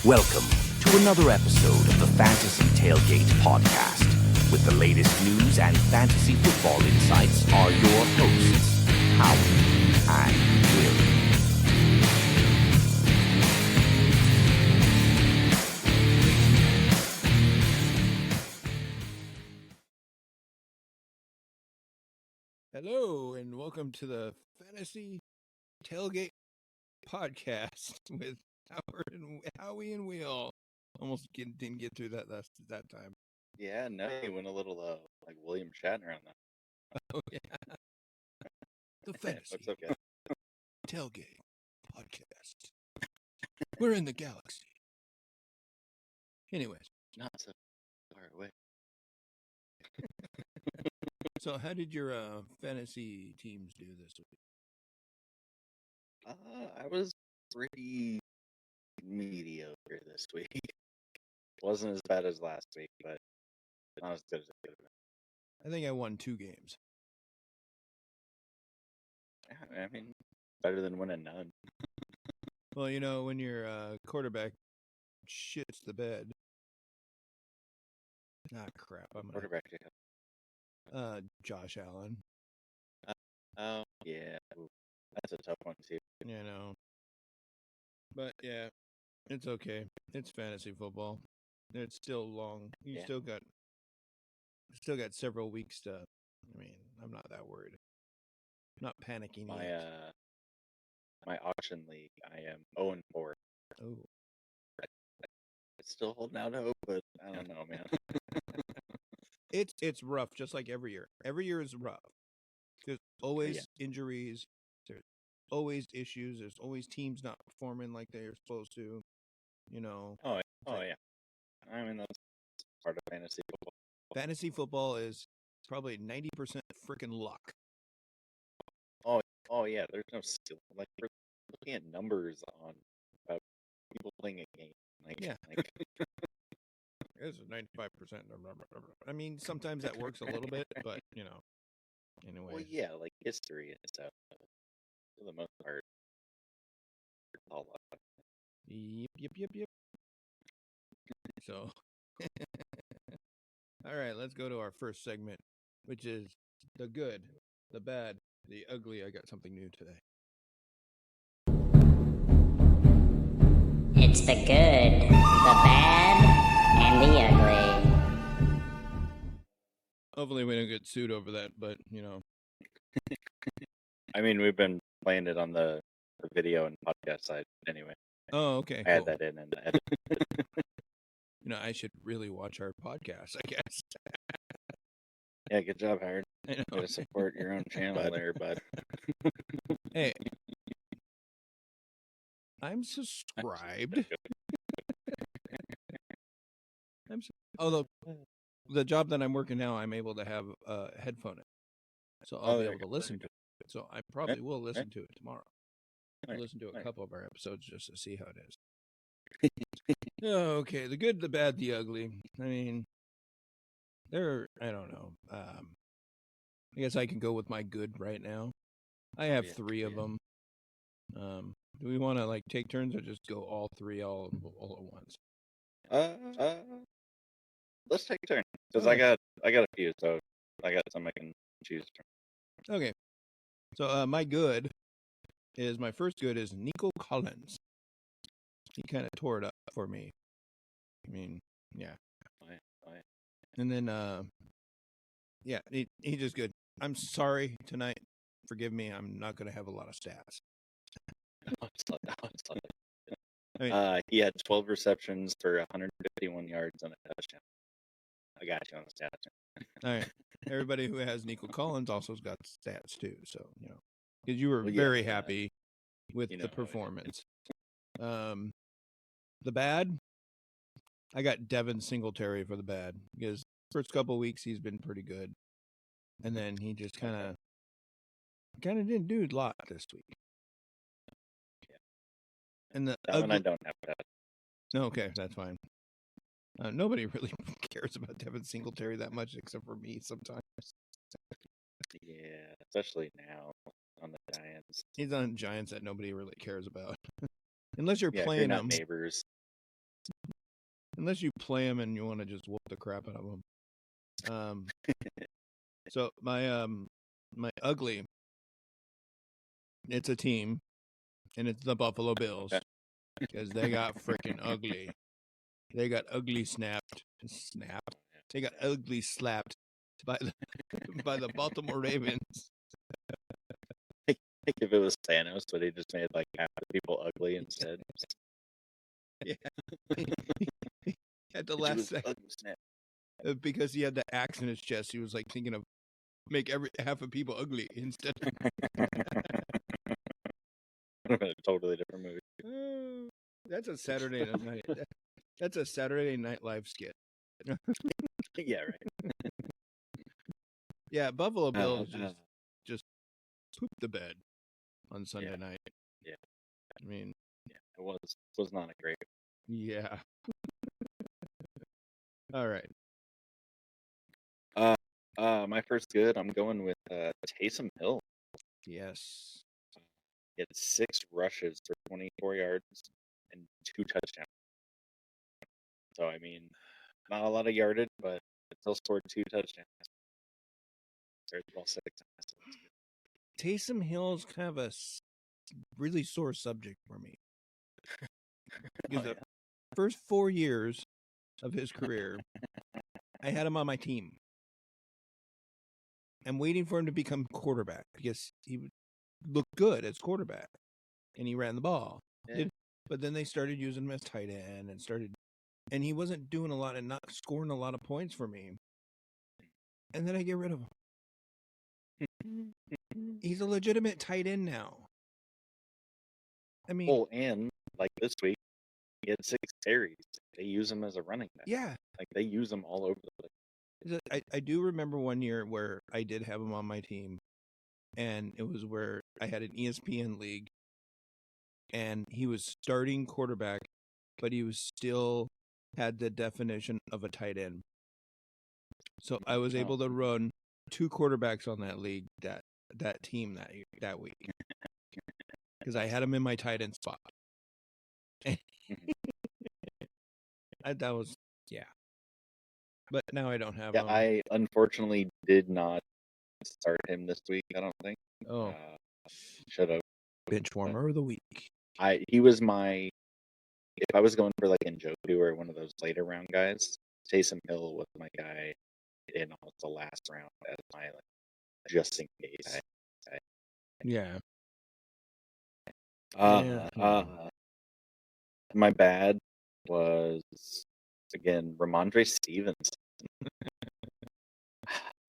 Welcome to another episode of the Fantasy Tailgate podcast. With the latest news and fantasy football insights are your hosts, Howard and Will. Hello, and welcome to the Fantasy Tailgate podcast with Howie and Will. Almost didn't get through that time. Yeah, no, he went a little like William Shatner on that. Oh yeah, the Fantasy Looks okay. Tailgate podcast. We're in the galaxy. Anyways, Not so far away. so how did your fantasy teams do this week? I was pretty mediocre this week. Wasn't as bad as last week, but not as good as it could have been. I think I won 2 games. I mean, better than winning none. Well, you know, when your quarterback shits the bed. Crap. I'm Quarterback. Josh Allen. Oh yeah, that's a tough one too. You know. But yeah, it's okay. It's fantasy football. It's still long. You still got several weeks to. I mean, I'm not that worried. I'm not panicking yet. My auction league, I am 0-4. Oh. It's still holding out hope, but I don't know, man. It's rough, just like every year. Every year is rough. There's always injuries. There's always issues. There's always teams not performing like they're supposed to. You know. Oh yeah. I mean, that's part of fantasy football. Fantasy football is probably 90% freaking luck. Oh yeah, there's no skill. Like, we're looking at numbers on people playing a game. It's 95%. I mean, sometimes that works a little bit, but you know, anyway. Well, yeah, like history and stuff. For the most part, it's all luck. Yep. So, all right, let's go to our first segment, which is the good, the bad, the ugly. I got something new today. It's the good, the bad, and the ugly. Hopefully we don't get sued over that, but, you know. I mean, we've been playing it on the video and podcast side anyway. Oh, okay. I had that in and edit. You know, I should really watch our podcast, I guess. Yeah, good job, Howard. I know. Way to support your own channel there, bud. Hey. I'm subscribed. Although the job that I'm working now, I'm able to have a headphone in, so I'll be able to listen to it. So I probably will listen to it tomorrow. I'll listen to a couple of our episodes just to see how it is. Okay, the good, the bad, the ugly. I mean, I don't know. I guess I can go with my good right now. I have 3 of them. Do we want to take turns or just go all 3 all at once? Let's take a turn because I got a few, so I got some I can choose from. Okay, so my good is my first good is Nico Collins. He kind of tore it up for me. I mean, yeah. Oh, yeah. And then yeah, he's just good. I'm sorry tonight. Forgive me. I'm not going to have a lot of stats. I mean, he had 12 receptions for 151 yards and a touchdown. I got you on the stats. All right. Everybody who has Nico Collins also has got stats too. So, you know, because you were very happy with the performance. The bad, I got Devin Singletary for the bad because first couple of weeks he's been pretty good. And then he just kind of didn't do a lot this week. And the that one I don't have that. Okay, that's fine. Nobody really cares about Devin Singletary that much except for me sometimes. Yeah, especially now on the Giants. He's on Giants that nobody really cares about. Unless you're playing playing them. them. Neighbors. Unless you play them and you want to just whoop the crap out of them. So my ugly, it's a team, and it's the Buffalo Bills because they got freaking ugly. They got ugly snapped. They got ugly slapped by the Baltimore Ravens. Like if it was Thanos, but he just made like half the people ugly instead. Yeah. At the last second, because he had the axe in his chest, he was like thinking of make half of people ugly instead. A totally different movie. That's a Saturday night. That's a Saturday Night Live skit. Yeah, right. Yeah, Buffalo Bills just pooped the bed on Sunday night. Yeah. I mean, yeah, it was not a great. Yeah. All right. My first good, I'm going with Taysom Hill. Yes. He had 6 rushes for 24 yards and 2 touchdowns. So, I mean, not a lot of yardage, but still scored 2 touchdowns. Well, 6. Taysom Hill's kind of a really sore subject for me. Because the first 4 years of his career, I had him on my team. I'm waiting for him to become quarterback because he looked good as quarterback and he ran the ball. Yeah. But then they started using him as tight end and he wasn't doing a lot and not scoring a lot of points for me. And then I get rid of him. He's a legitimate tight end now. I mean, oh, and like this week, he had 6 carries. They use him as a running back. Yeah, like they use him all over the place. I do remember one year where I did have him on my team, and it was where I had an ESPN league, and he was starting quarterback, but he was still had the definition of a tight end. So I was able to run 2 quarterbacks on that league, that team that week, because I had him in my tight end spot. That was But now I don't have him. I unfortunately did not start him this week. I don't think. Oh, should have. bench warmer of the week. He was my. If I was going for like Njoku or one of those later round guys, Taysom Hill was my guy in almost the last round as my like just in case. Yeah. My bad was again Ramondre Stevenson.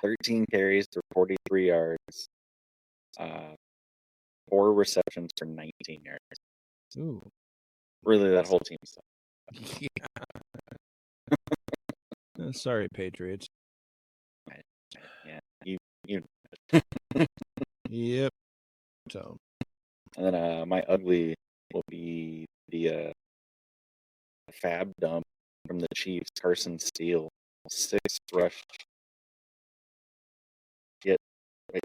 13 carries for 43 yards. 4 receptions for 19 yards. Ooh. Really, that whole team stuff. Yeah. Sorry, Patriots. Yeah, you. Yep. So. And then my ugly will be the fab dump from the Chiefs, Carson Steele, 6 rush.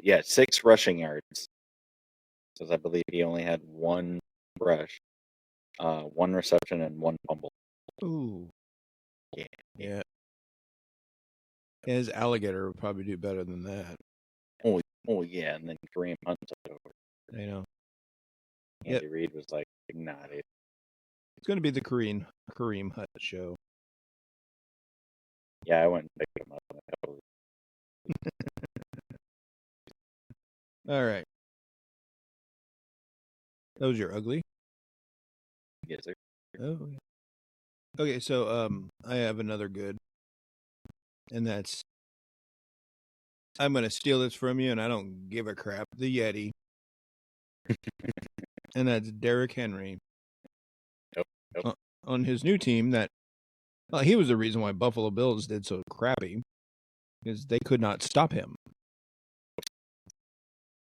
Yeah, 6 rushing yards. Because I believe he only had 1 rush, 1 reception, and 1 fumble. Ooh. Yeah. His alligator would probably do better than that. Oh yeah, and then Kareem Hunt took over. I know. Andy Reid was like, nah, dude. It's going to be the Kareem Hunt show. Yeah, I went and picked him up in a couple of All right. That was your ugly? Yes, sir. Oh. Okay, so I have another good. And that's I'm going to steal this from you and I don't give a crap. The Yeti. And that's Derrick Henry. Yep. On his new team he was the reason why Buffalo Bills did so crappy because they could not stop him.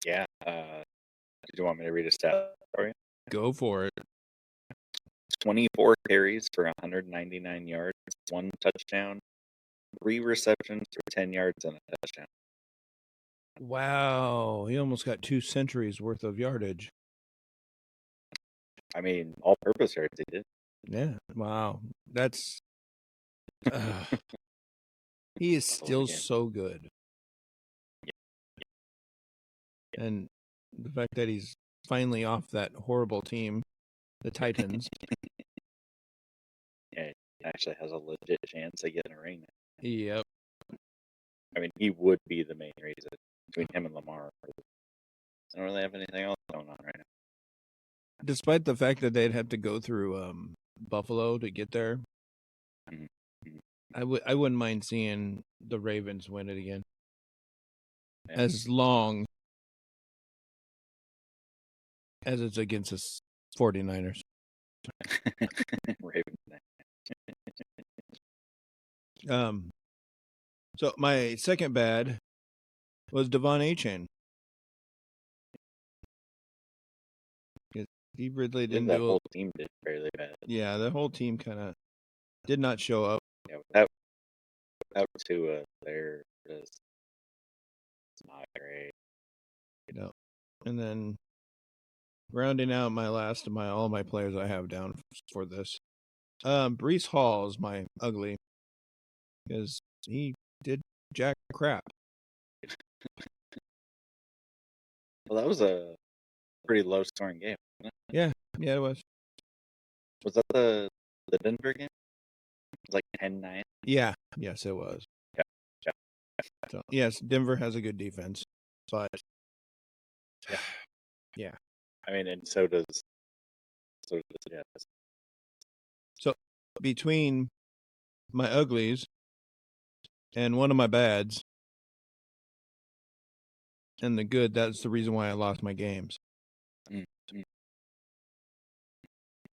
Yeah. Did you want me to read a stat for you? Go for it. 24 carries for 199 yards, 1 touchdown, 3 receptions for 10 yards and a touchdown. Wow. He almost got 2 centuries worth of yardage. I mean, all-purpose yards he did. Yeah. Wow. That's he is still so good. And the fact that he's finally off that horrible team, the Titans. Yeah, he actually has a legit chance of getting a ring. Yep. I mean, he would be the main reason between him and Lamar. I don't really have anything else going on right now. Despite the fact that they'd have to go through Buffalo to get there, Mhm. I wouldn't mind seeing the Ravens win it again. Yeah. As long as it's against the 49ers. Ravens. So my second bad was Devon Achane. He really didn't that do whole team did fairly bad. Yeah, the whole team kind of did not show up. Yeah, without Tua, they're just not great. And then rounding out my last of all my players I have down for this. Breece Hall is my ugly because he did jack crap. Well, that was a pretty low scoring game, wasn't it? Yeah, it was. Was that the Denver game? It was like 10-9. Yeah, yes, it was. Yeah. So, yes, Denver has a good defense, but yeah. I mean, and so does yeah. So between my uglies and one of my bads and the good, that's the reason why I lost my games. Mm-hmm.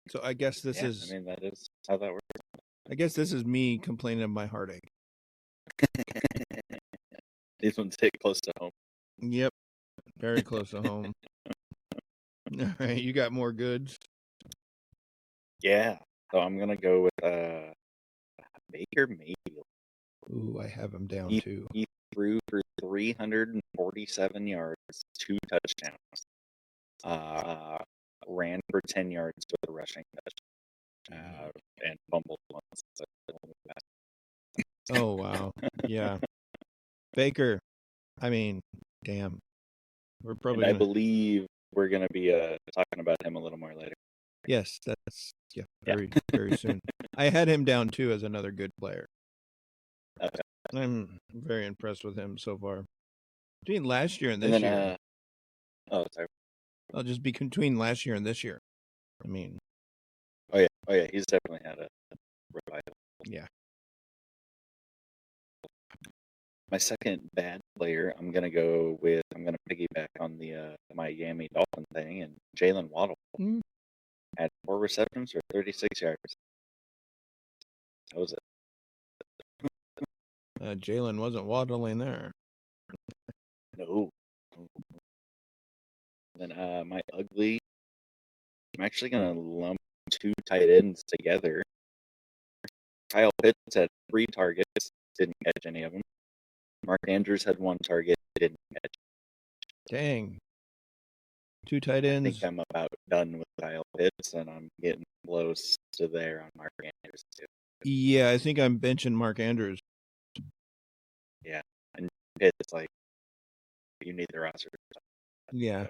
So I guess this is. I mean, that is how that works. I guess this is me complaining of my heartache. These ones hit close to home. Yep, very close to home. All right, you got more goods? Yeah. So I'm gonna go with Baker Mayfield. Ooh, I have him down too. He threw for 347 yards, 2 touchdowns. Ran for 10 yards with a rushing touchdown, and fumbled once. Oh wow, yeah. Baker, I mean, damn. We're probably. I believe we're gonna be talking about him a little more later. Yes, that's very very soon. I had him down too as another good player. Okay. I'm very impressed with him so far. Between last year and this year. Oh, sorry. I'll just be between last year and this year. I mean. Oh yeah. He's definitely had a revival. Yeah. My second bad player, I'm gonna piggyback on the Miami Dolphin thing, and Jalen Waddle had 4 receptions for 36 yards. That was it. Jalen wasn't waddling there. No. Then my ugly, I'm actually gonna lump 2 tight ends together. Kyle Pitts had 3 targets, didn't catch any of them. Mark Andrews had 1 target, didn't catch. Dang. 2 tight ends. I think I'm about done with Kyle Pitts, and I'm getting close to there on Mark Andrews too. Yeah, I think I'm benching Mark Andrews. Yeah, and Pitts, like, you need the roster. Yeah.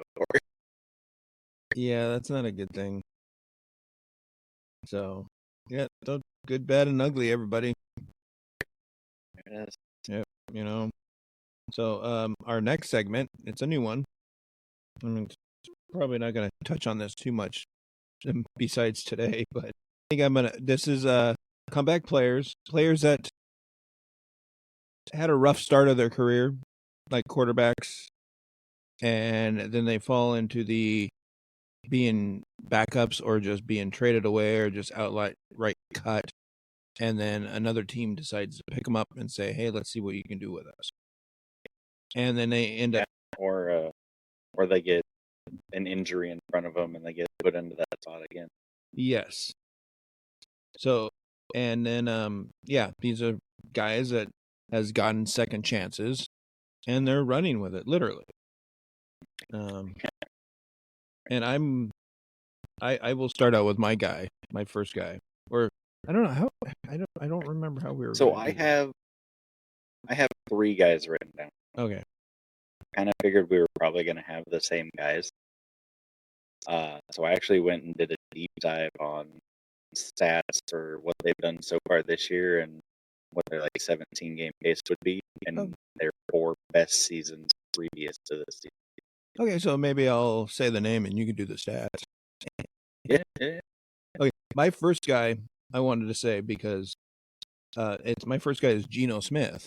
Yeah, that's not a good thing. So, yeah, good, bad, and ugly, everybody. There it is. Yep, So, our next segment, it's a new one. I mean, probably not going to touch on this too much besides today, but I think this is comeback players that had a rough start of their career, like quarterbacks, and then they fall into the being backups or just being traded away or just outright cut, and then another team decides to pick them up and say, hey, let's see what you can do with us. And then they end up... Or they get an injury in front of them and they get put into that spot again. Yes. So, and then, these are guys that has gotten second chances, and they're running with it, literally. And I will start out with my first guy, or I don't know how. I don't remember how we were. So gonna I do this. have 3 guys written down. Okay. Kind of figured we were probably going to have the same guys. So I actually went and did a deep dive on stats for what they've done so far this year and what their 17 game pace would be, and their 4 best seasons previous to this season. Okay, so maybe I'll say the name and you can do the stats. Yeah. Okay, my first guy I wanted to say because my first guy is Geno Smith.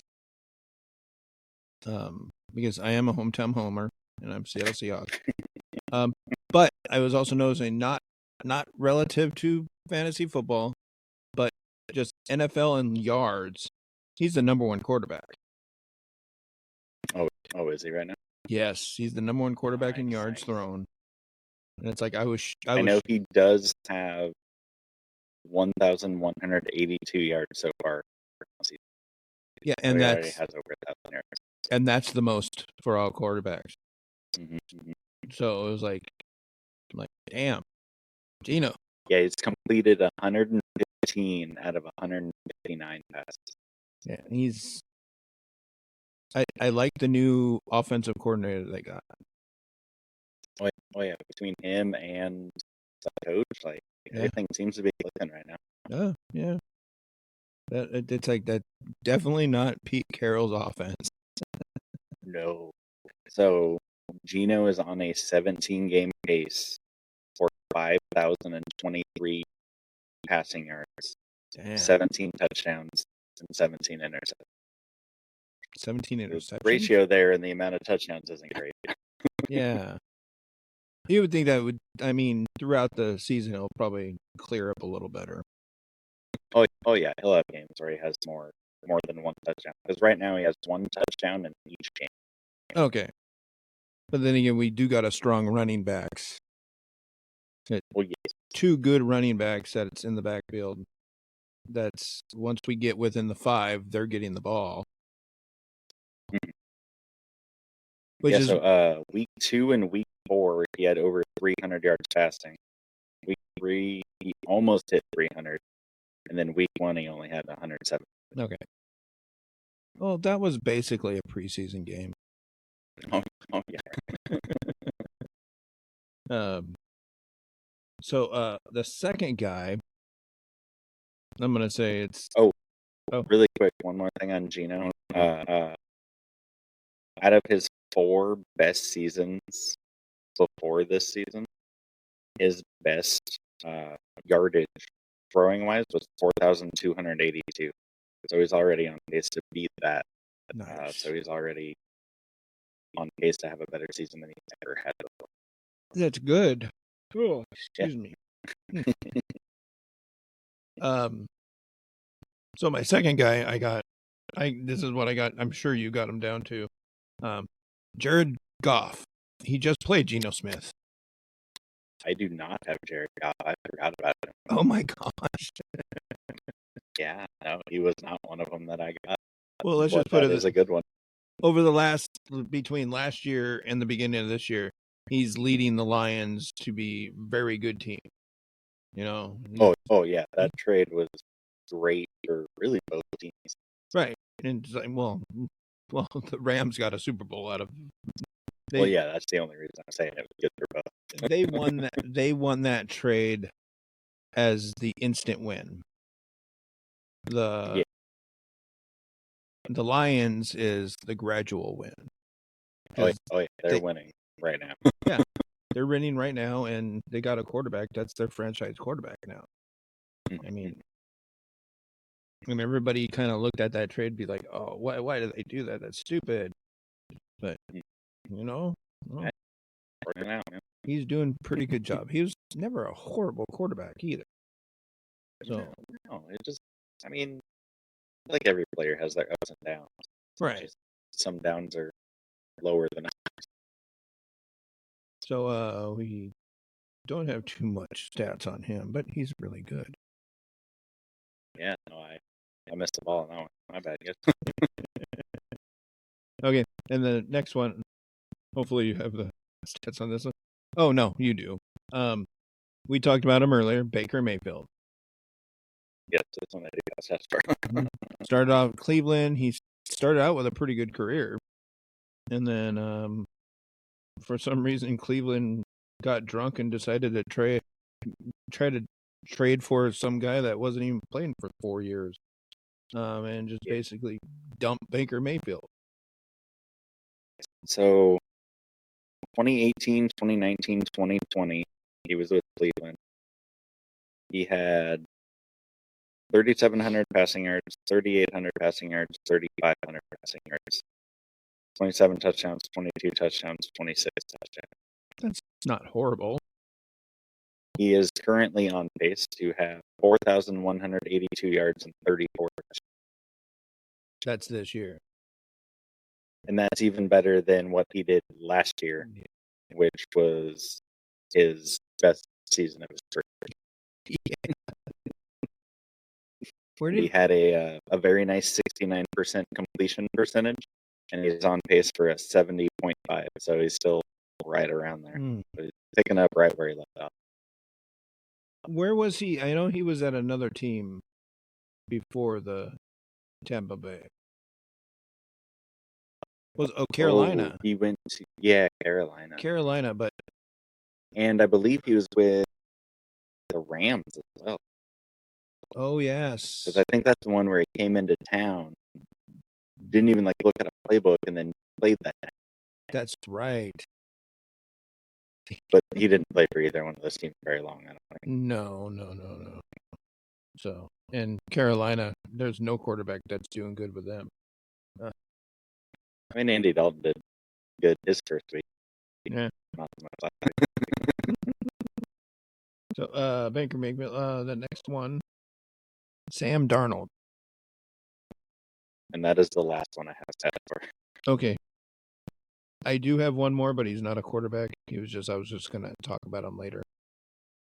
Because I am a hometown homer and I'm Seattle Seahawks. But I was also noticing not relative to fantasy football, but just NFL in yards. He's the number 1 quarterback. Oh, is he right now? Yes, he's the number 1 quarterback in yards thrown. And it's like I know he does have 1,182 yards so far. Yeah, So and he already that's has over 1,000 yards. and that's the most for all quarterbacks. Mm-hmm. So it was like, damn, Geno. Yeah, he's completed 115 out of 159 passes. Yeah, he's. I like the new offensive coordinator they got. Oh yeah, between him and the coach, everything seems to be clicking right now. Yeah. It's like that. Definitely not Pete Carroll's offense. No. So Geno is on a 17 game pace for 5,023 passing yards, Damn. 17 touchdowns, and 17 interceptions. 17 The interceptions. ratio there and the amount of touchdowns isn't great. Yeah. You would think that would. I mean, throughout the season, it'll probably clear up a little better. Oh yeah, he'll have games where he has more than 1 touchdown. Because right now he has 1 touchdown in each game. Okay. But then again, we do got a strong running backs. Well, yes. 2 good running backs that's in the backfield. That's once we get within the 5, they're getting the ball. Mm-hmm. Which is so week 2 and week 4 he had over 300 yards passing. Week 3 he almost hit 300, and then week 1 he only had 107. okay. Well, that was basically a preseason game. Oh yeah. So the second guy, I'm gonna say it's Really quick, one more thing on Geno. Out of his 4 best seasons before this season, his best yardage throwing wise was 4,282. So he's already on pace to beat that. nice. So he's already on pace to have a better season than he's ever had before. That's good. Oh, excuse me. So my second guy, this is what I got. I'm sure you got him down to. Jared Goff. He just played Geno Smith. I do not have Jared Goff. I forgot about him. Oh my gosh. Yeah, no, he was not one of them that I got. Well, let's just put it as a good one. Over between last year and the beginning of this year, he's leading the Lions to be very good team. You know. Oh yeah, that trade was great for really both teams. Right, and well, the Rams got a Super Bowl out of. Well, yeah, that's the only reason I'm saying it was good for both. They won that. They won that trade as the instant win. The Lions is the gradual win. Oh yeah, they're winning right now. Yeah, they're winning right now, and they got a quarterback. That's their franchise quarterback now. I mean, and everybody kind of looked at that trade and be like, oh, why did they do that? That's stupid. But, well, Working out, man. he's doing a pretty good job. He was never a horrible quarterback either. So, no, it just, I mean, like every player has their ups and downs. right. Some downs are lower than others. So, we don't have too much stats on him, but he's really good. Yeah, no, I missed the ball on that one. My bad, guys. Okay, and the next one, hopefully you have the stats on this one. Oh, no, you do. We talked about him earlier, Baker Mayfield. Yes, this one I do have stats for. Started off Cleveland. He started out with a pretty good career, and then for some reason Cleveland got drunk and decided to try to trade for some guy that wasn't even playing for 4 years, and just basically dump Baker Mayfield. So 2018, 2019, 2020, he was with Cleveland. He had 3,700 passing yards, 3,800 passing yards, 3,500 passing yards, 27 touchdowns, 22 touchdowns, 26 touchdowns. That's not horrible. He is currently on pace to have 4,182 yards and 34 touchdowns. That's this year. And that's even better than what he did last year, which was his best season of his career. He had a very nice 69% completion percentage, and he's on pace for a 70.5. So he's still right around there. But he's picking up right where he left off. Where was he? I know he was at another team before the Tampa Bay. Carolina. He went to Carolina. Carolina, but and I believe he was with the Rams as well. Oh yes, because I think that's the one where he came into town, didn't even look at a playbook, and then played that. That's right. But he didn't play for either one of those teams very long. I don't think. No. So, in Carolina, there's no quarterback that's doing good with them. I mean, Andy Dalton did good his first week. Yeah. Not so much last week. So, Baker Mayfield, the next one, Sam Darnold. And that is the last one I have set for. Okay. I do have one more, but he's not a quarterback. I was just going to talk about him later.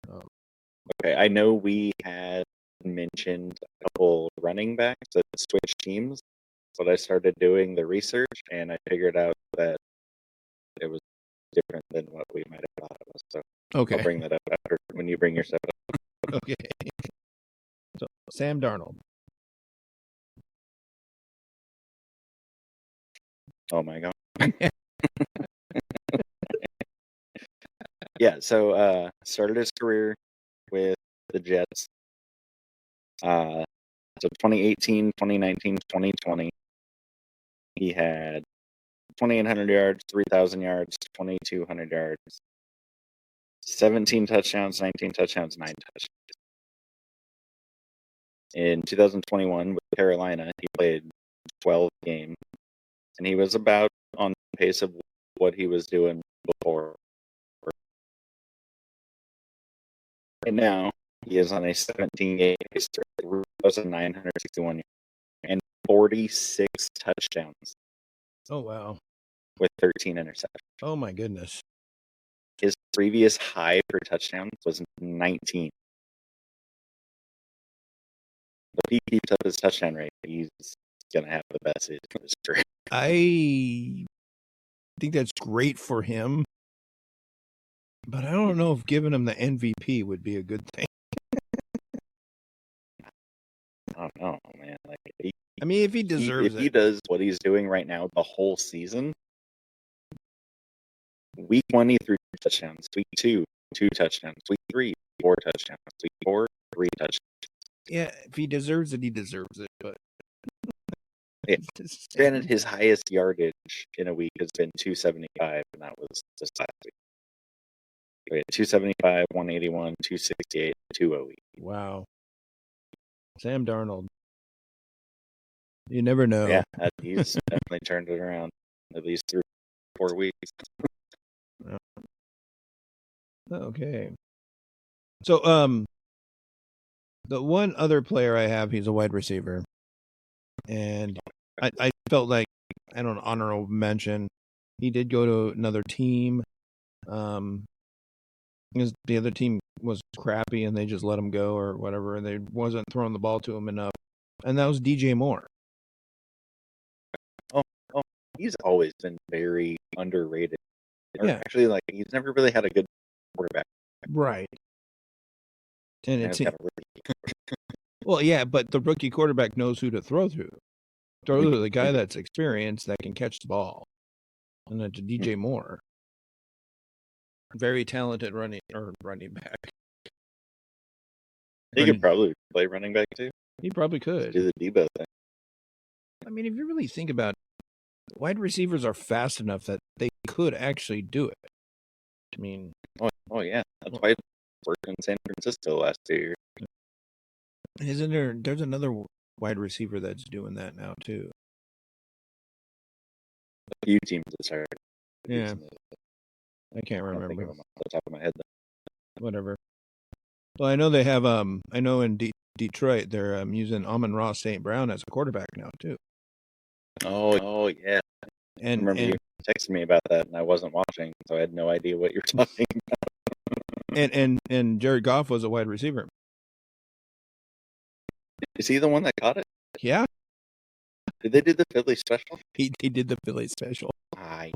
Okay, I know we had mentioned a couple running backs that switched teams, but I started doing the research, and I figured out that it was different than what we might have thought it was. So okay. I'll bring that up after when you bring your stuff up. Okay. So, Sam Darnold. Oh my God. Yeah, so started his career with the Jets. So 2018, 2019, 2020, he had 2,800 yards, 3,000 yards, 2,200 yards, 17 touchdowns, 19 touchdowns, 9 touchdowns. In 2021 with Carolina, he played 12 games, and he was about on pace of what he was doing before. And now he is on a 17-game pace for 3,961 yards and 46 touchdowns. Oh, wow. With 13 interceptions. Oh, my goodness. His previous high for touchdowns was 19. If he keeps up his touchdown rate, he's going to have the best season of his career. I think that's great for him, but I don't know if giving him the MVP would be a good thing. I don't know, man. If he deserves it. If he does what he's doing right now the whole season, week 1 he threw 2 touchdowns, week 2, 2 touchdowns, week 3, 4 touchdowns, week 4, 3 touchdowns. Yeah, if he deserves it, he deserves it. But yeah. Granted, his highest yardage in a week has been 275, and that was just last week. Okay, 275, 181, 268, 208. Wow. Sam Darnold. You never know. Yeah, he's definitely turned it around at least 3 or 4 weeks. Okay. So, the one other player I have, he's a wide receiver. And I felt like, I don't know, honorable mention. He did go to another team. Because the other team was crappy and they just let him go or whatever. And they wasn't throwing the ball to him enough. And that was DJ Moore. Oh, he's always been very underrated. Yeah. Actually, he's never really had a good quarterback. Right. And it's Well, yeah, but the rookie quarterback knows who to throw to. Throw to the guy that's experienced that can catch the ball. And then to DJ Moore. Very talented running back. He could probably play running back too. He probably Just could. do the Debo thing. I mean, if you really think about it, wide receivers are fast enough that they could actually do it. I mean, oh yeah, that's why it worked in San Francisco last 2 years. isn't there? There's another wide receiver that's doing that now too. A few teams that started. Yeah, I can't I don't think remember. of them off the top of my head. Whatever. Well, I know they have. I know in Detroit they're using Amon-Ra St. Brown as a quarterback now too. Oh yeah. And I remember you texted me about that, and I wasn't watching, so I had no idea what you were talking about. and Jared Goff was a wide receiver. Is he the one that caught it? Yeah, Did they do the Philly special? he did the Philly special. I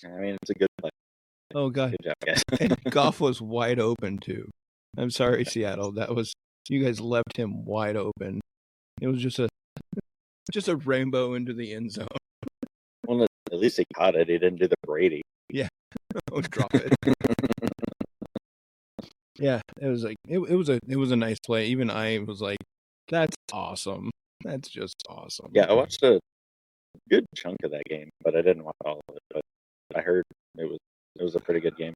mean, it's a good play. Oh god, Good job, guys. and Goff was wide open too. I'm sorry, Seattle. That was you guys left him wide open. It was just a rainbow into the end zone. Well, at least he caught it. He didn't do the Brady. Yeah, oh, drop it. Yeah, it was like it was a nice play. Even I was like, that's awesome. That's just awesome. Yeah, I watched a good chunk of that game, but I didn't watch all of it. But I heard it was a pretty good game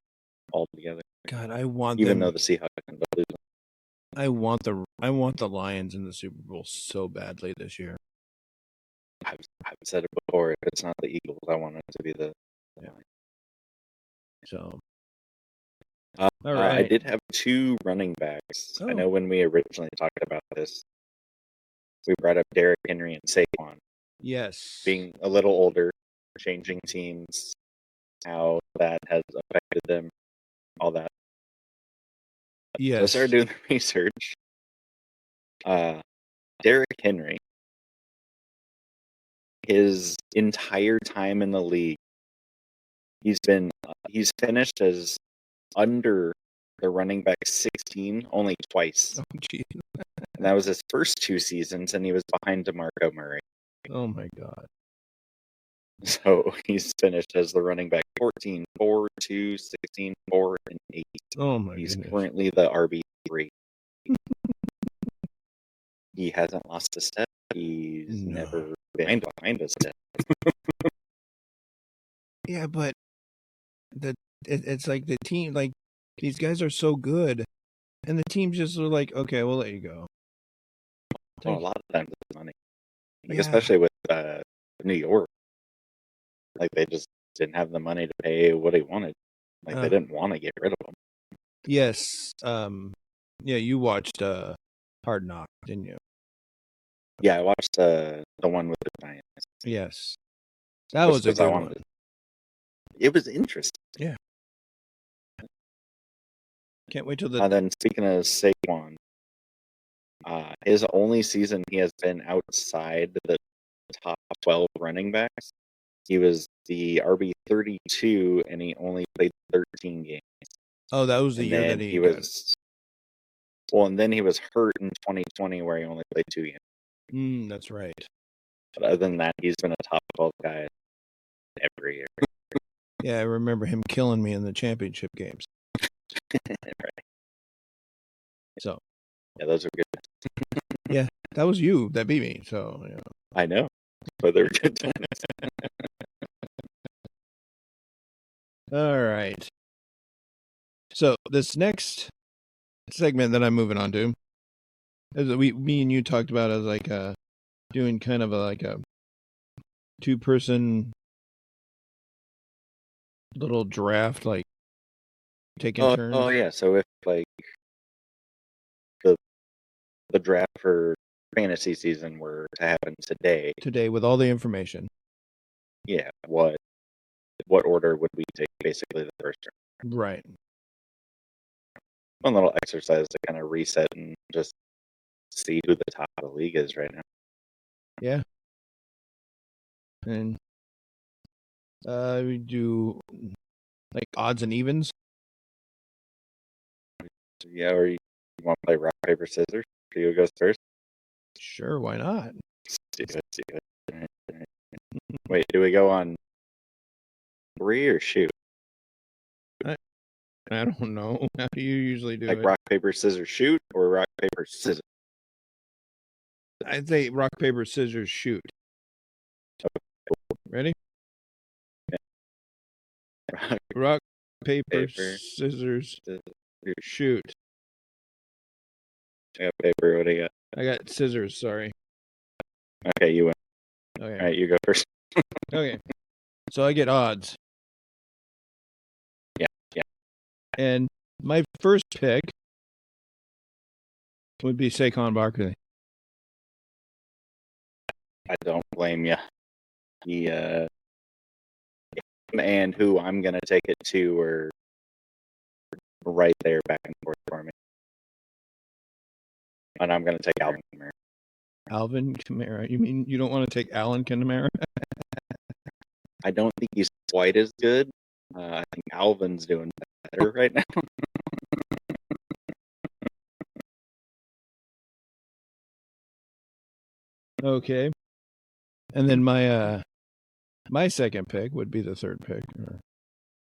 altogether. God, I want even them, though the Seahawks ended up losing. I want the Lions in the Super Bowl so badly this year. I've said it before. If it's not the Eagles, I want it to be the Lions. So, all right. I did have 2 running backs. I know when we originally talked about this, we brought up Derrick Henry and Saquon. Yes. Being a little older, changing teams, how that has affected them, all that. Yes. So I started doing the research. Derrick Henry, his entire time in the league, he's finished as under the running back 16 only twice. Oh, geez. And that was his first 2 seasons, and he was behind DeMarco Murray. Oh my God. So he's finished as the running back 14, 4, 2, 16, 4, and 8. Oh my He's goodness. currently the RB3. He hasn't lost a step. He's never been behind a step. Yeah, but it's like the team, like these guys are so good, and the teams just are like, okay, we'll let you go. Well, a lot of times it's money, like especially with New York. Like they just didn't have the money to pay what he wanted. Like they didn't want to get rid of him. Yes. Yeah, you watched Hard Knock, didn't you? Yeah, I watched the one with the Giants. Yes, that was a good one. It was interesting. Yeah. Can't wait till the. Then speaking of Saquon, his only season he has been outside the top 12 running backs. He was the RB32, and he only played 13 games. Oh, that was the year that he was. Well, and then he was hurt in 2020, where he only played 2 games. That's right. But other than that, he's been a top 12 guy every year. Yeah, I remember him killing me in the championship games. Right. So. Yeah, those are good. Yeah, that was you that beat me. So, yeah. I know, but they're good times. All right. So this next segment that I'm moving on to, is me and you talked about as like doing kind of like a 2-person little draft, like taking turns. Oh yeah. So if like the draft for fantasy season were to happen today with all the information, yeah, what order would we take? Basically, the first round. Right. One little exercise to kind of reset and just see who the top of the league is right now. Yeah. And we do like odds and evens. Yeah, or you want to play rock, paper, scissors? Theo goes first. Sure, why not? Let's do it. All right. Wait, do we go on 3 or shoot? I don't know. How do you usually do Like it? rock, paper, scissors, shoot, or rock, paper, scissors? I'd say rock, paper, scissors, shoot. Ready? Rock, paper, scissors, shoot. I got paper. What do you got? I got scissors, sorry. Okay, you win. Okay. All right, you go first. Okay. So I get odds. Yeah. And my first pick would be Saquon Barkley. I don't blame you. He and who I'm gonna take it to are right there, back and forth for me. And I'm gonna take Alvin Kamara. Alvin Kamara. You mean you don't want to take Allen Kamara? I don't think he's quite as good. I think Alvin's doing better right now. Okay. And then my second pick would be the third pick.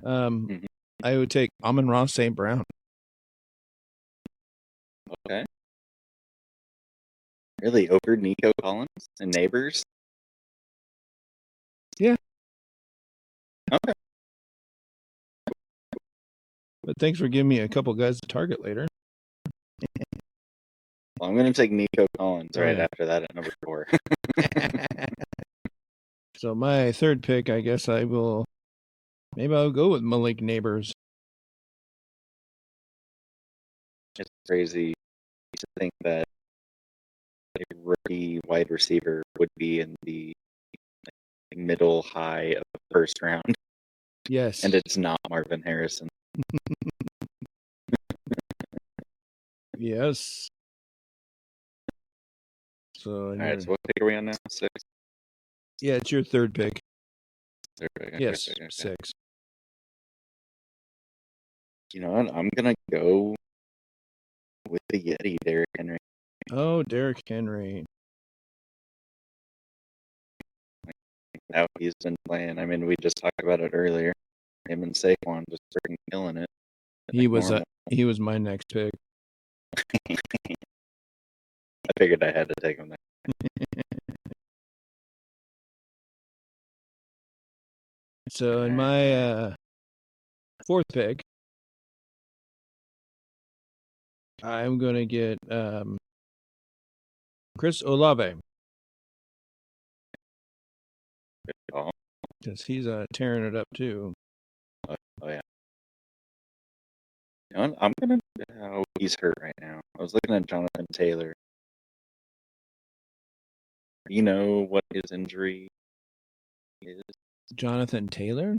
I would take Amon-Ra St. Brown. Okay. Really, over Nico Collins and Neighbors? Yeah. Okay. But thanks for giving me a couple guys to target later. Well, I'm going to take Nico Collins right yeah. after that at number 4. So my third pick, I guess maybe I'll go with Malik Neighbors. It's crazy to think that a rookie wide receiver would be in the middle high of the first round. Yes. And it's not Marvin Harrison. Yes. So, all right, so what pick are we on now? 6? Yeah, it's your third pick. Third pick. Okay, Yes, okay. 6. You know what? I'm going to go with the Yeti, Derrick Henry. Oh, Derrick Henry. How he's been playing. I mean, we just talked about it earlier. Him and Saquon just freaking killing it. He was my next pick. I figured I had to take him there. So in my fourth pick, I'm going to get Chris Olave. Oh. Because he's tearing it up too. Oh yeah. You know what? I'm going to... Oh, he's hurt right now. I was looking at Jonathan Taylor. Do you know what his injury is? Jonathan Taylor?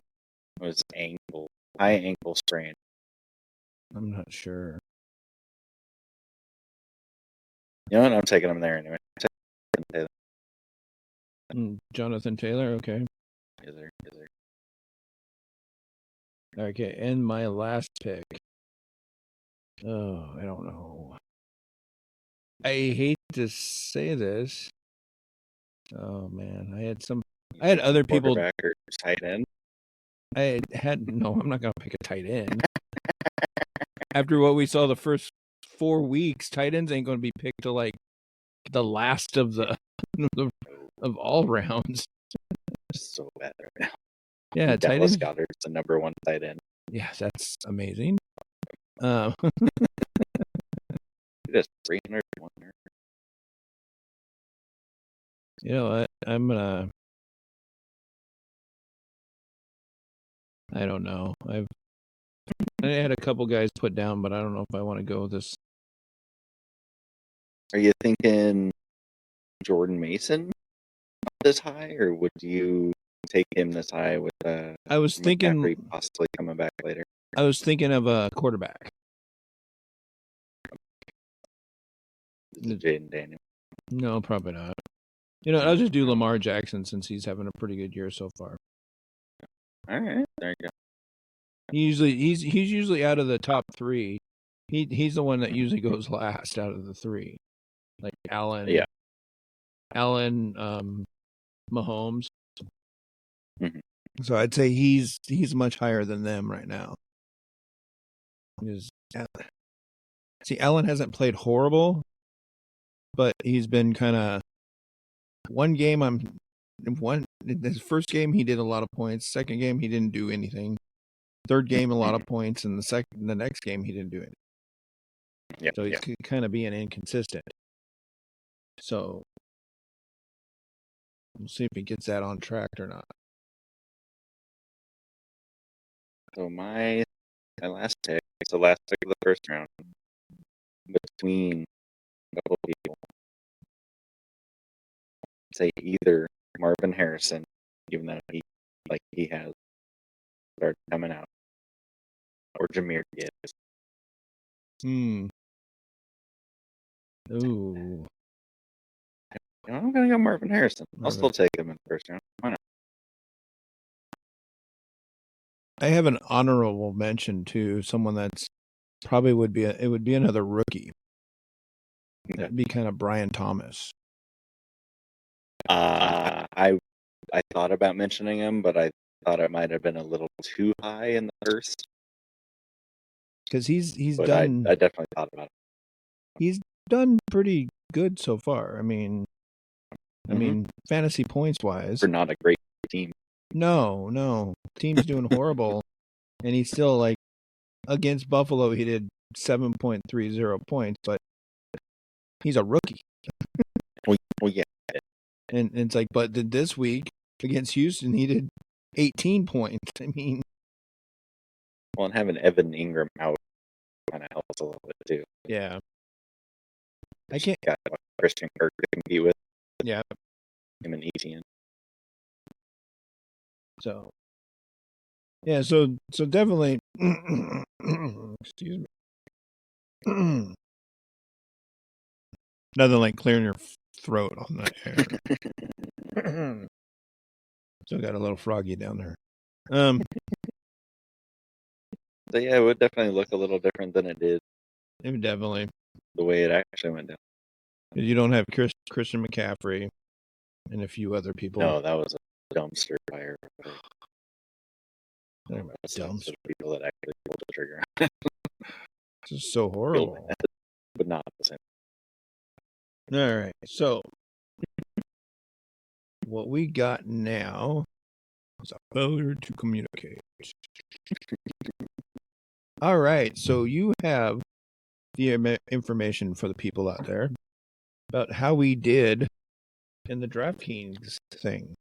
It was high ankle sprain. I'm not sure. You know what? I'm taking him there anyway. Jonathan Taylor, okay. Is there? Okay, and my last pick. Oh, I don't know. I hate to say this. Oh man, I had other people. Quarterback or tight end? No, I'm not going to pick a tight end. After what we saw the first 4 weeks, tight ends ain't going to be picked to like the last of the of all rounds. So bad right now. Yeah, Dallas Goedert's the number 1 tight end. Yeah, that's amazing. Just 301. You know what? I'm gonna. I don't know. I had a couple guys put down, but I don't know if I want to go this. Are you thinking Jordan Mason this high, or would you take him this high with I was thinking McCaffrey possibly coming back later? I was thinking of a quarterback. Is it Jaden Daniel? No, probably not. You know, I'll just do Lamar Jackson since he's having a pretty good year so far. All right, there you go. He's usually out of the top 3. He's the one that usually goes last out of the 3. like Allen. Yeah. Allen, Mahomes. Mhm. So I'd say he's much higher than them right now. See, Allen hasn't played horrible, but he's been kind of his first game he did a lot of points. Second game he didn't do anything. Third game a lot of points, and the next game he didn't do anything. Yep. So he's kind of being inconsistent. So we'll see if he gets that on track or not. So my last pick, it's the last pick of the first round, between a couple people. Say either Marvin Harrison, given that he has started coming out, or Jahmyr Gibbs. Ooh. I'm gonna go Marvin Harrison. I'll still take him in the first round. Why not? I have an honorable mention to someone that's probably would be another rookie. That'd be kind of Brian Thomas. I thought about mentioning him, but I thought it might have been a little too high in the first. Because he's But done. I definitely thought about it. He's done pretty good so far. I mean, fantasy points wise, For not a great team. no, team's doing horrible, and he's still like against Buffalo. He did 7.30 points, but he's a rookie. Well, yeah. And it's like, but this week against Houston, he did 18 points. I mean, Well, and having Evan Ingram out kind of helps a little bit too. yeah. I can't. Got Christian Kirk to compete with. Yeah. Him and Etienne. So, yeah. So definitely. Excuse me. Nothing like clearing your throat on the air. Still got a little froggy down there. So yeah, it would definitely look a little different than it did. It would definitely. The way it actually went down. You don't have Christian McCaffrey and a few other people. No, that was a dumpster fire. Dumpster. People that actually pulled the trigger. This is so horrible. But not the same. All right. So what we got now is a failure to communicate. All right. So you have the information for the people out there about how we did in the DraftKings thing.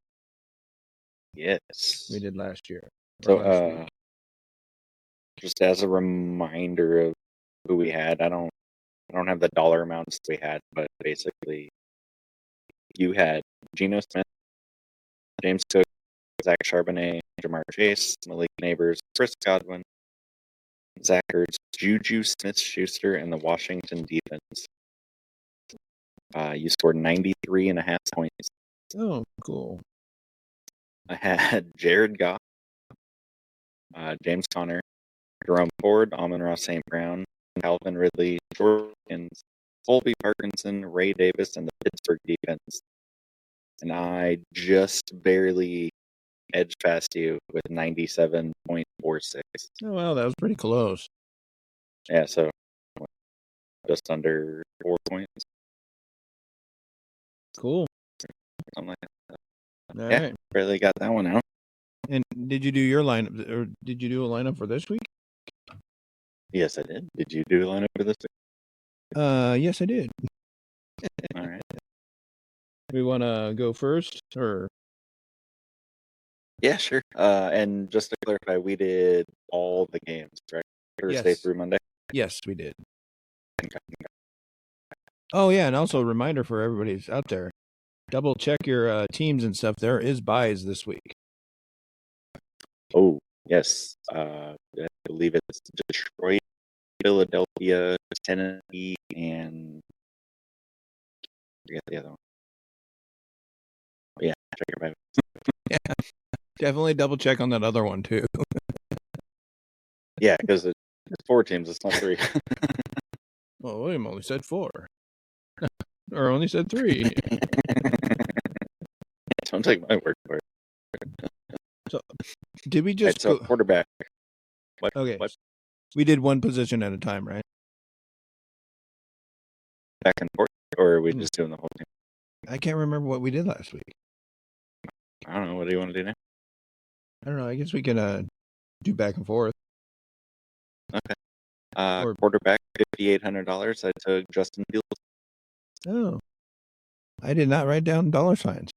Yes. We did last year. So, just as a reminder of who we had, I don't have the dollar amounts we had, but basically, you had Geno Smith, James Cook, Zach Charbonnet, Jamar Chase, Malik Neighbors, Chris Godwin, Zach Ertz, Juju Smith-Schuster, and the Washington defense. You scored 93.5 points. Oh, cool. I had Jared Goff, James Conner, Jerome Ford, Amon-Ra St. Brown, Calvin Ridley, George Pickens, Colby Parkinson, Ray Davis, and the Pittsburgh defense. And I just barely edged past you with 97.46. Oh, wow. That was pretty close. Yeah, so just under 4 points. Cool. Something like that. All Yeah, right. barely got that one out. And did you do your lineup, or did you do a lineup for this week? Yes, I did. Did you do a lineup for this week? Yes, I did. All right. We want to go first, or? Yeah, sure. And just to clarify, we did all the games, right? Thursday Yes. through Monday? Yes, we did. Oh, yeah, and also a reminder for everybody out there, double check your teams and stuff. There is buys this week. Oh, yes. I believe it's Detroit, Philadelphia, Tennessee, and I forget the other one. Oh, yeah, check your buy. Yeah, definitely double check on that other one, too. Yeah, because it's 4 teams. It's not 3. Well, William only said 4. Or only said 3. Don't take my word for it. So, did we All right, just so go? quarterback. What? Okay. What? We did one position at a time, right? Back and forth, or are we Hmm. just doing the whole thing? I can't remember what we did last week. I don't know. What do you want to do now? I don't know. I guess we can do back and forth. Okay. Or- Quarterback, $5,800. I took Justin Fields. Oh. I did not write down dollar signs.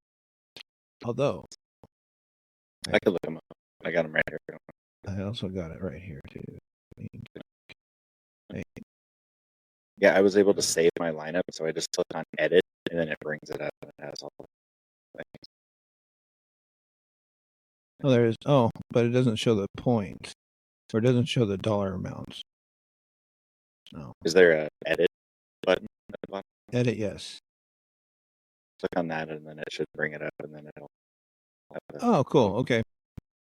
Although, I could look him up. I got him right here. I also got it right here, too. Yeah, I was able to save my lineup, so I just click on edit, and then it brings it up and it has all the things. Oh, there is. Oh, but it doesn't show the points. Or it doesn't show the dollar amounts. No. Is there a edit button at the bottom? Edit, yes. Click on that, and then it should bring it up, and then it'll. Oh, cool. Okay.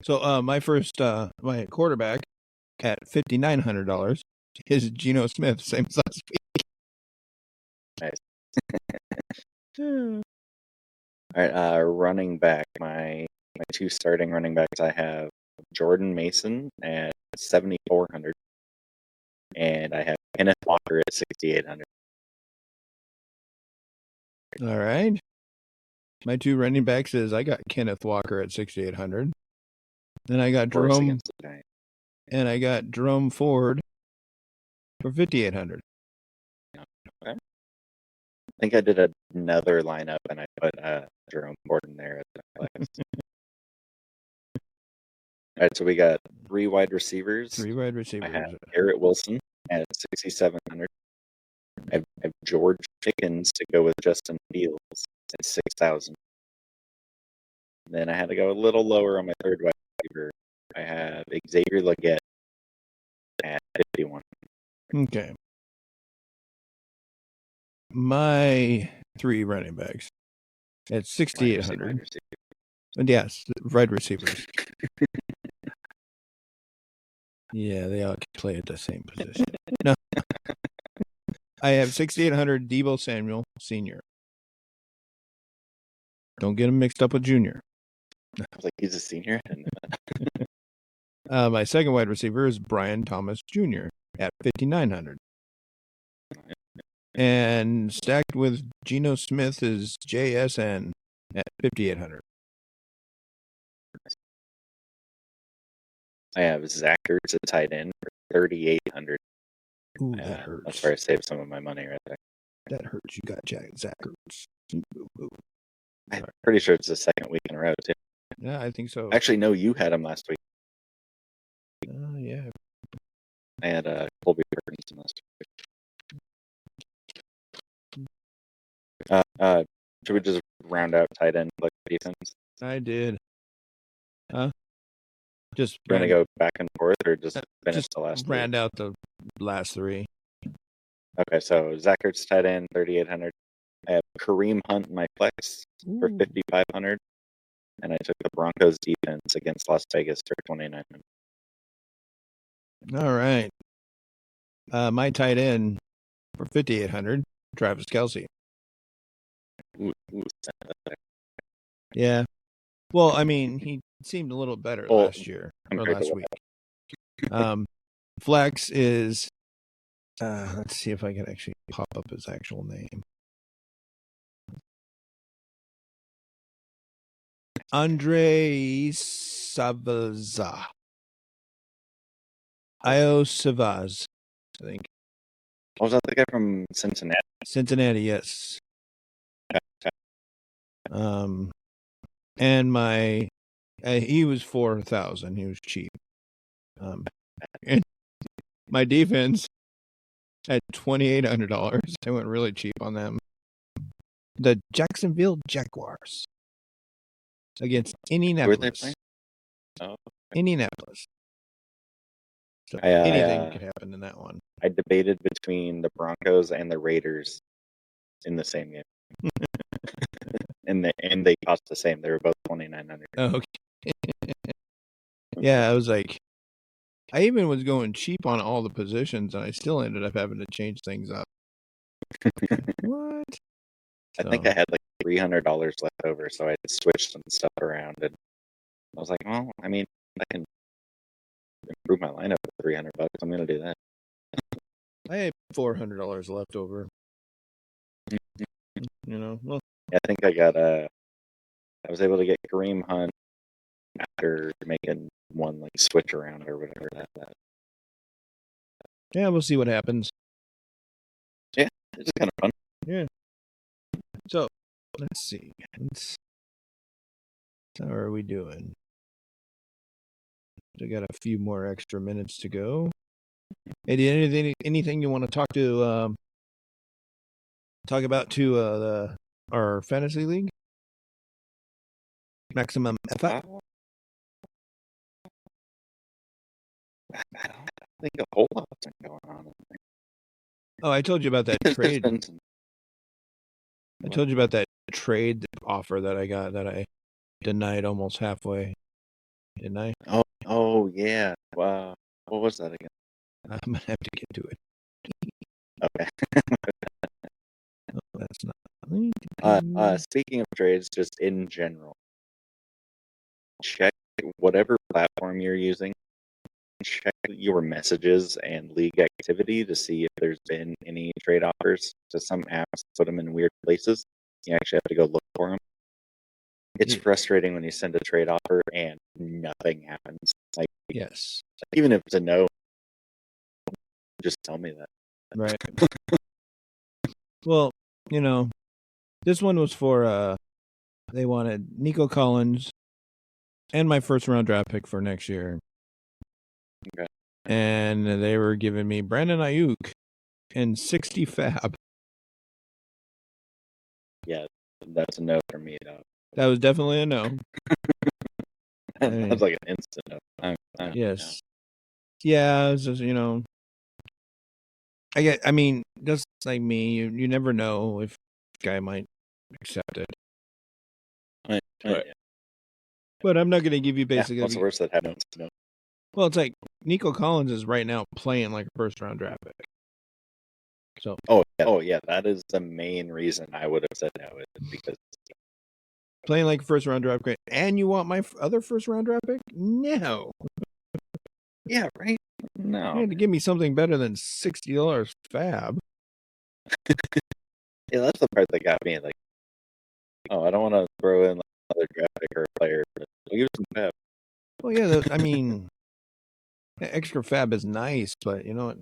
So, my first, my quarterback at $5,900 is Geno Smith, same as last week. Nice. All right, running back. My 2 starting running backs. I have Jordan Mason at 7,400, and I have Kenneth Walker at 6,800. All right. My 2 running backs is I got Kenneth Walker at 6,800. Then I got Worse Jerome, against the Giants. and I got Jerome Ford for 5,800. I think I did another lineup, and I put Jerome Ford in there at the flex. All right, so we got 3 wide receivers. 3 wide I receivers. have Garrett Wilson at 6,700. I have George Pickens to go with Justin Fields at 6,000. Then I had to go a little lower on my 3rd wide receiver. I have Xavier Legette at 51. Okay. My 3 running backs at 6,800. And yes, wide receivers. Yeah, they all play at the same position. No. I have 6,800 Deebo Samuel Sr. Don't get him mixed up with Junior. I was like, he's a senior? And My second wide receiver is Brian Thomas Jr. at 5,900. And stacked with Geno Smith is JSN at 5,800. I have Zach Ertz at tight end for 3,800. Ooh, that hurts. That's where I saved some of my money right there. That hurts. You got Zach Ertz. I'm pretty sure it's the 2nd week in a row, too. Yeah, I think so. Actually, no, you had him last week. Yeah. I had Colby Ferguson last week. Should we just round out tight end like defense? I did. Just We're going to go back and forth or just finish the last three? round out the last 3. Okay, so Zach Ertz tight end, 3,800. I have Kareem Hunt in my flex for 5,500. And I took the Broncos defense against Las Vegas for 2,900. All right. My tight end for 5,800, Travis Kelce. Ooh, Yeah. Well, I mean, he seemed a little better last year or last week. Flex is, let's see if I can actually pop up his actual name. Andre Savaz. Io Savaz, I think. Was that the guy from Cincinnati? Cincinnati, yes. And my he was 4,000. He was cheap. And my defense at $2,800. I went really cheap on them. The Jacksonville Jaguars against Indianapolis. Where they playing? Oh, Indianapolis. So I, anything could happen in that one. I debated between the Broncos and the Raiders in the same game. and they cost the same. They were both 2,900. Oh, okay. Yeah, I was like, I even was going cheap on all the positions, and I still ended up having to change things up. What? I think I had like $300 left over, so I switched some stuff around, and I was like, well, I mean, I can improve my lineup for $300. I'm gonna do that. I had $400 left over. Well, I think I got I was able to get Kareem Hunt after making one like switch around or whatever that. Yeah, we'll see what happens. Yeah, it's kind of fun. Yeah. So, let's see. How are we doing? I got a few more extra minutes to go. Hey, anything you want to talk about to our fantasy league? Maximum effort? I don't think a whole lot's been going on. Oh, I told you about that trade. I told you about that trade offer that I got that I denied almost halfway. Didn't I? Oh yeah. Wow. What was that again? I'm gonna have to get to it. Okay. Oh, that's not. Speaking of trades, just in general, check whatever platform you're using. Check your messages and league activity to see if there's been any trade offers. So some apps put them in weird places. You actually have to go look for them. It's frustrating when you send a trade offer and nothing happens. Like, yes. even if it's a no, just tell me that. Right. Well, this one was for they wanted Nico Collins and my first round draft pick for next year. Okay. And they were giving me Brandon Ayuk and 60 fab. Yeah, that's a no for me, though. That was definitely a no. That's like an instant no. Yes. Yeah, it's just, I mean, just like me, you never know if this guy might accept it. Right. But I'm not going to give you basically. What's the worst that happens? No. Well, it's like Nico Collins is right now playing like a first round draft pick. So. Oh yeah, that is the main reason I would have said no, because playing like a first round draft pick, and you want my other first round draft pick? No. Yeah, right. No. You had to give me something better than $60 fab. Yeah, that's the part that got me. Like, I don't want to throw in like another draft pick or a player, but I'll give some fab. Well, yeah, I mean, extra fab is nice, but you know what?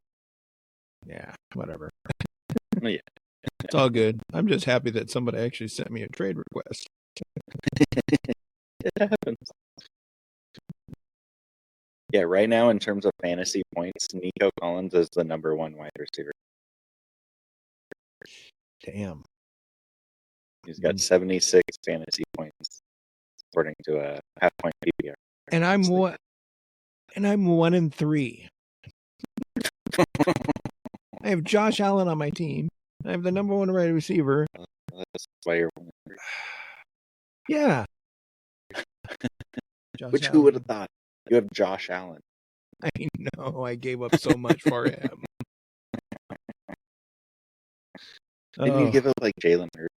Yeah, whatever. Yeah. It's all good. I'm just happy that somebody actually sent me a trade request. It happens. Yeah, right now in terms of fantasy points, Nico Collins is the number one wide receiver. Damn. He's got 76 fantasy points, according to a half-point PPR. And I'm 1-3. I have Josh Allen on my team. I have the number one wide receiver. That's why you're 1-3. Yeah. Which who would have thought? You have Josh Allen. I know. I gave up so much for him. Didn't you give up like Jalen Hurts?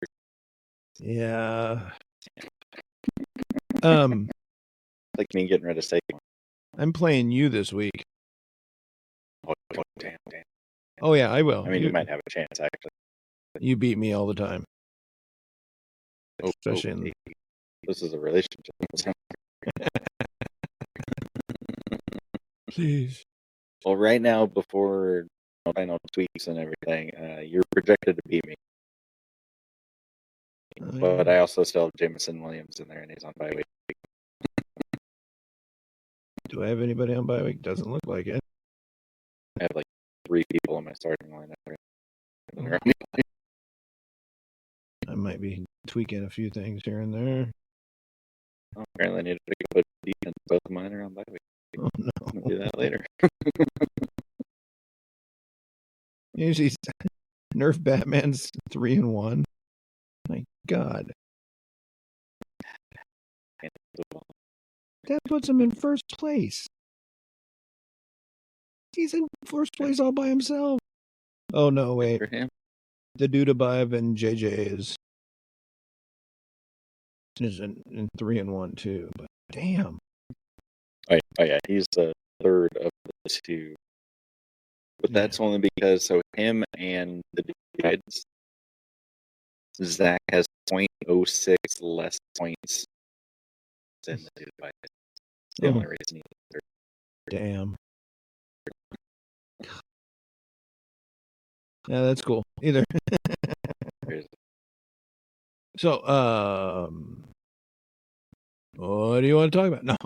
Yeah. Like me getting rid of Saquon. I'm playing you this week. Oh damn. Oh yeah, I will. I mean, you might have a chance actually. You beat me all the time. Especially this is a relationship. Please. Well, right now, before final tweaks and everything, you're projected to beat me. But I also still have Jameson Williams in there, and he's on bye week. Do I have anybody on bye week? Doesn't look like it. I have like 3 people in my starting lineup. Right? I might be tweaking a few things here and there. Apparently, I need to pick up a defense. Both of mine are on bye week. Oh no! I'm gonna do that later. Usually, Nerf Batman's 3-1. My God, that puts him in first place. He's in first place all by himself. Oh no! Wait, For him. the dude above and JJ is is in 3-1 too. But damn. Oh yeah, he's the third of the two. But that's only because him and the Giants, Zach has 0.06 less points than the two Giants. The only reason he's third. Damn. Yeah, that's cool. Either. So, what do you want to talk about? No.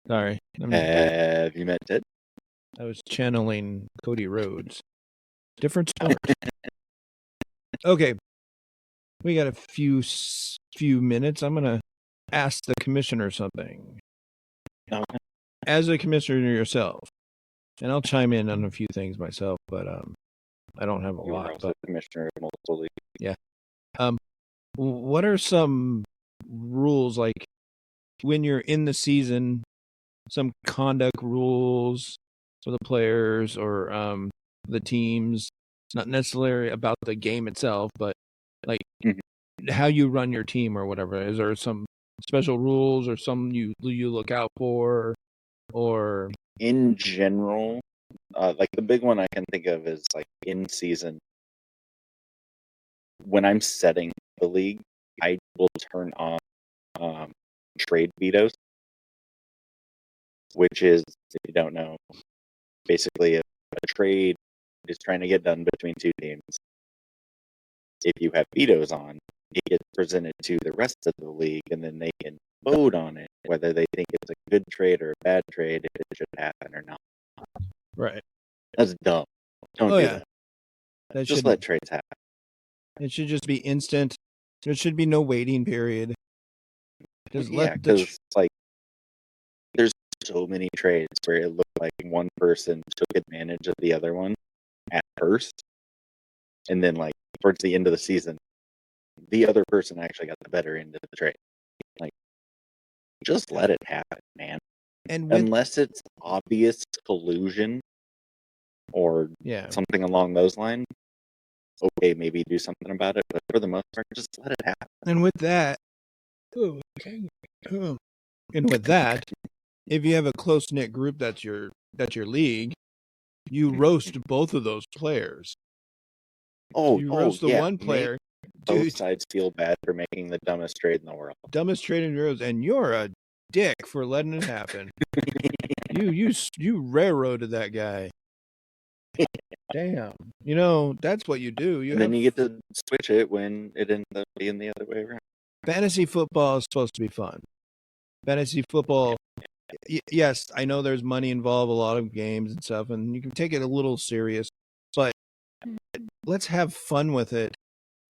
Sorry. Have you met Ted? I was channeling Cody Rhodes. Different sport. Okay. We got a few minutes. I'm going to ask the commissioner something. Okay. As a commissioner yourself, and I'll chime in on a few things myself, but I don't have a You lot. were also But commissioner of multiple leagues. yeah. What are some rules, like when you're in the season, some conduct rules for the players or the teams? It's not necessarily about the game itself, but like how you run your team or whatever. Is there some special rules or some you look out for? Or in general, like the big one I can think of is like in season. When I'm setting the league, I will turn on trade vetoes, which is, if you don't know, basically if a trade is trying to get done between two teams, if you have vetoes on, it gets presented to the rest of the league, and then they can vote on it, whether they think it's a good trade or a bad trade, if it should happen or not. right. That's dumb. Don't do that. Just let trades happen. It should just be instant. There should be no waiting period. Just because like there's so many trades where it looked like one person took advantage of the other one at first, and then like towards the end of the season, the other person actually got the better end of the trade. Like, just let it happen, man. And unless it's obvious collusion or something along those lines, okay, maybe do something about it. But for the most part, just let it happen. And with that, if you have a close knit group that's your league, you roast both of those players. You roast the one player. Both sides feel bad for making the dumbest trade in the world. Dumbest trade in the world, and you're a dick for letting it happen. You railroaded that guy. Damn. That's what you do. And then you get to switch it when it ends up being the other way around. Fantasy football is supposed to be fun. Fantasy football, yes, I know there's money involved, a lot of games and stuff, and you can take it a little serious, but let's have fun with it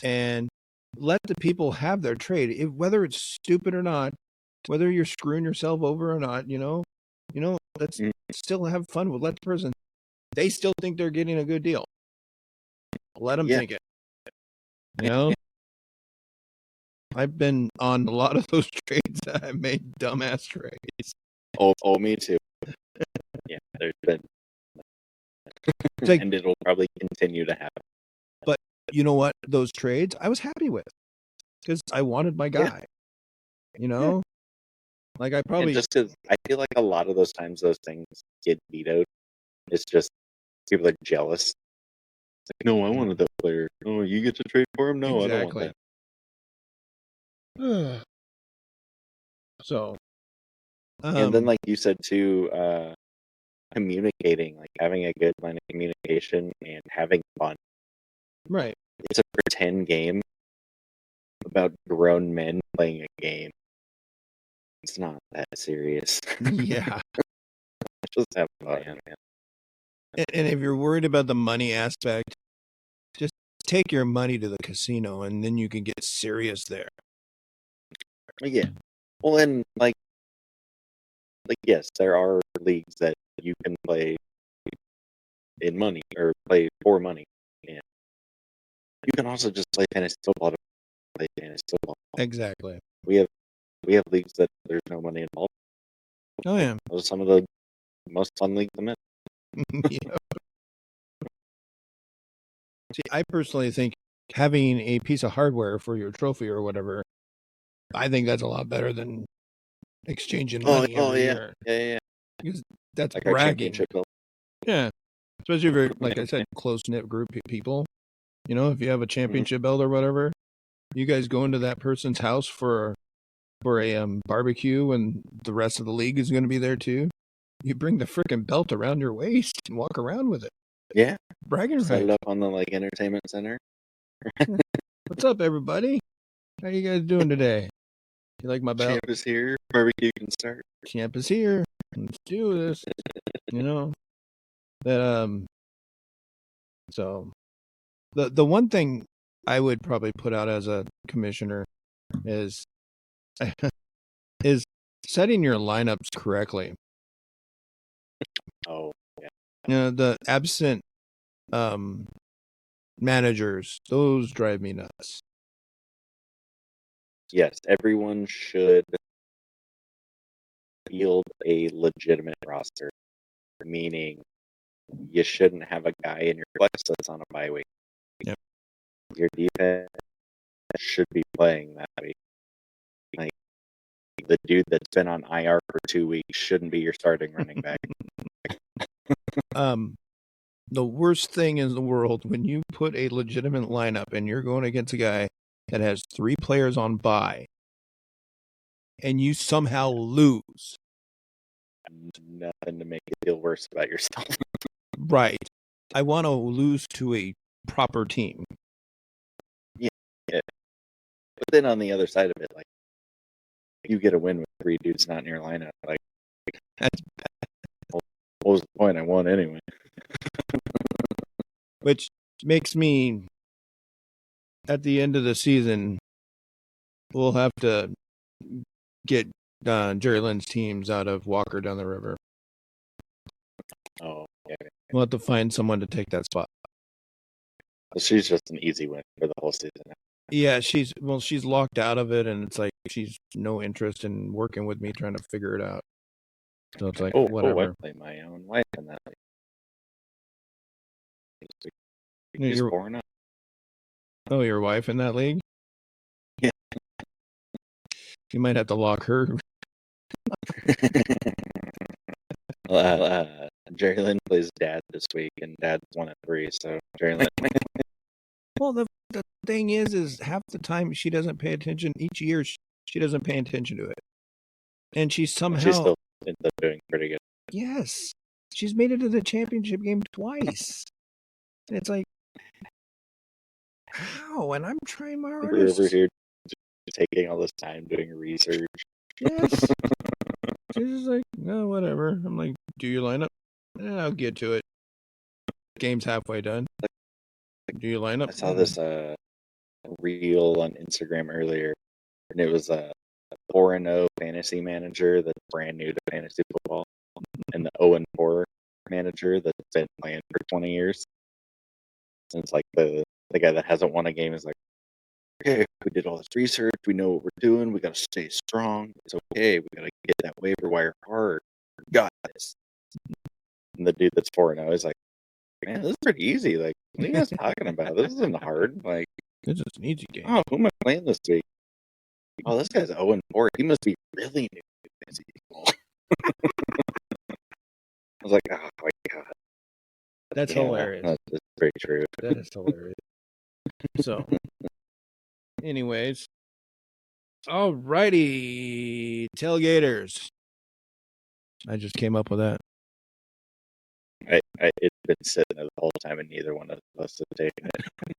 and let the people have their trade. Whether it's stupid or not, whether you're screwing yourself over or not, let's still have fun with. Let the person, they still think they're getting a good deal. Let them think it. I've been on a lot of those trades that I made dumbass trades. Oh, me too. Yeah, there's been, and it'll probably continue to happen. But you know what? Those trades I was happy with because I wanted my guy. Like I probably just because I feel like a lot of those times those things get vetoed. It's just people are jealous. It's like, no, I wanted that player. Oh, you get to trade for him? No, I don't want that. So, and then like you said too, communicating, like having a good line of communication and having fun. Right. It's a pretend game about grown men playing a game. It's not that serious. Yeah. Just have fun, man. And if you're worried about the money aspect, just take your money to the casino and then you can get serious there. Yeah. Well, and like yes, there are leagues that you can play in money or play for money. And you can also just play fantasy football to play fantasy football. Exactly. We have leagues that there's no money involved. Oh yeah. Those are some of the most fun leagues I'm in. Yeah. See, I personally think having a piece of hardware for your trophy or whatever, I think that's a lot better than exchanging money every year. Yeah. Because that's Like our bragging. championship belt. Yeah. Especially if you're, like I said, close-knit group of people. You know, if you have a championship belt or whatever, you guys go into that person's house for a barbecue and the rest of the league is going to be there too. You bring the freaking belt around your waist and walk around with it. Yeah. Bragging Set it rights. up on the like entertainment center. What's up, everybody? How you guys doing today? You like my belt? Champ is here. Barbecue can start. Champ is here. Let's do this. You know that So the one thing I would probably put out as a commissioner is is setting your lineups correctly. Oh, yeah. You know, the absent managers, those drive me nuts. Yes, everyone should field a legitimate roster, meaning you shouldn't have a guy in your flex that's on a bye week. Yep. Your defense should be playing that week. Like the dude that's been on IR for 2 weeks shouldn't be your starting running back. The worst thing in the world when you put a legitimate lineup and you're going against a guy that has 3 players on bye and you somehow lose. Nothing to make you feel worse about yourself. Right. I want to lose to a proper team. Yeah. But then on the other side of it, like you get a win with 3 dudes not in your lineup. Like That's what was the point? I won anyway. which makes me, at the end of the season, we'll have to get Jerry Lynn's teams out of Walker down the river. Oh, yeah. We'll have to find someone to take that spot. Well, she's just an easy win for the whole season. Yeah, she's locked out of it, and it's like she's no interest in working with me trying to figure it out. So it's like, whatever. I play my own wife in that. Yeah, She's born up. Oh, your wife in that league? Yeah. You might have to lock her. Jerry Lynn plays Dad this week, and Dad's 1-3, so Jerry Lynn. Well, the thing is half the time she doesn't pay attention. Each year she doesn't pay attention to it, and she somehow She still ends up doing pretty good. Yes, she's made it to the championship game twice, and it's like, how? And I'm trying my We're hardest. over here taking all this time doing research. Yes. She's just like, no, whatever. I'm like, do your lineup? I'll get to it. Game's halfway done. Do your lineup? I saw this reel on Instagram earlier, and it was a 4-0 fantasy manager that's brand new to fantasy football, and the 0-4 manager that's been playing for 20 years. And it's like the guy that hasn't won a game is like, okay, we did all this research, we know what we're doing, we got to stay strong, it's okay, we got to get that waiver wire hard, we got this. And the dude that's 4-0 is like, man, this is pretty easy. Like, what are you guys talking about? This isn't hard. Like, this is an easy game. Oh, who am I playing this week? Oh, this guy's 0-4. He must be really new to fantasy football. I was like, oh my god. That's hilarious. That's very true. That is hilarious. So, anyways, alrighty, tailgaters. I just came up with that. It's been sitting there the whole time, and neither one of us have taken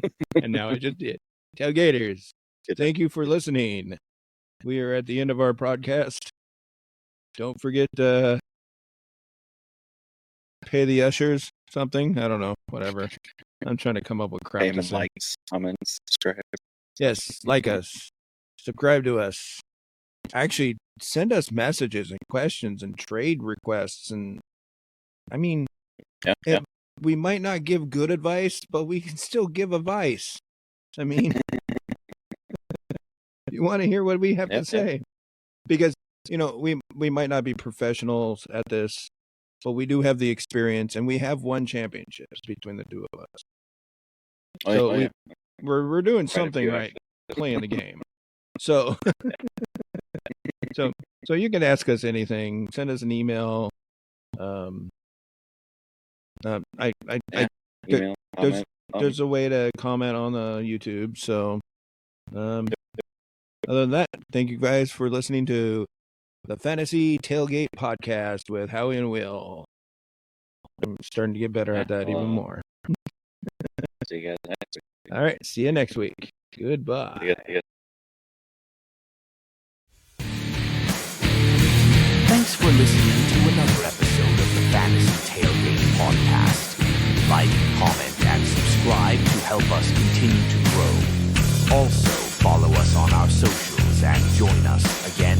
it. And now I just did. Tailgaters, thank you for listening. We are at the end of our podcast. Don't forget to pay the ushers something. I don't know. Whatever. I'm trying to come up with crap. Payment, likes, comments, subscribe. Yes, like us. Subscribe to us. Actually, send us messages and questions and trade requests. And I mean, we might not give good advice, but we can still give advice. I mean, you want to hear what we have to say. Because, you know, we might not be professionals at this, but we do have the experience, and we have won championships between the two of us. we're doing Quite a something few, right, playing the game. So, so you can ask us anything. Send us an email. Email, comment. There's a way to comment on the YouTube. So, other than that, thank you guys for listening to the Fantasy Tailgate podcast with Howie and Will. I'm starting to get better at that even more. See you guys next week. All right, see you next week. Goodbye. See you. Thanks for listening to another episode of the Fantasy Tailgate podcast. Like, comment, and subscribe to help us continue to grow. Also, follow us on our socials and join us again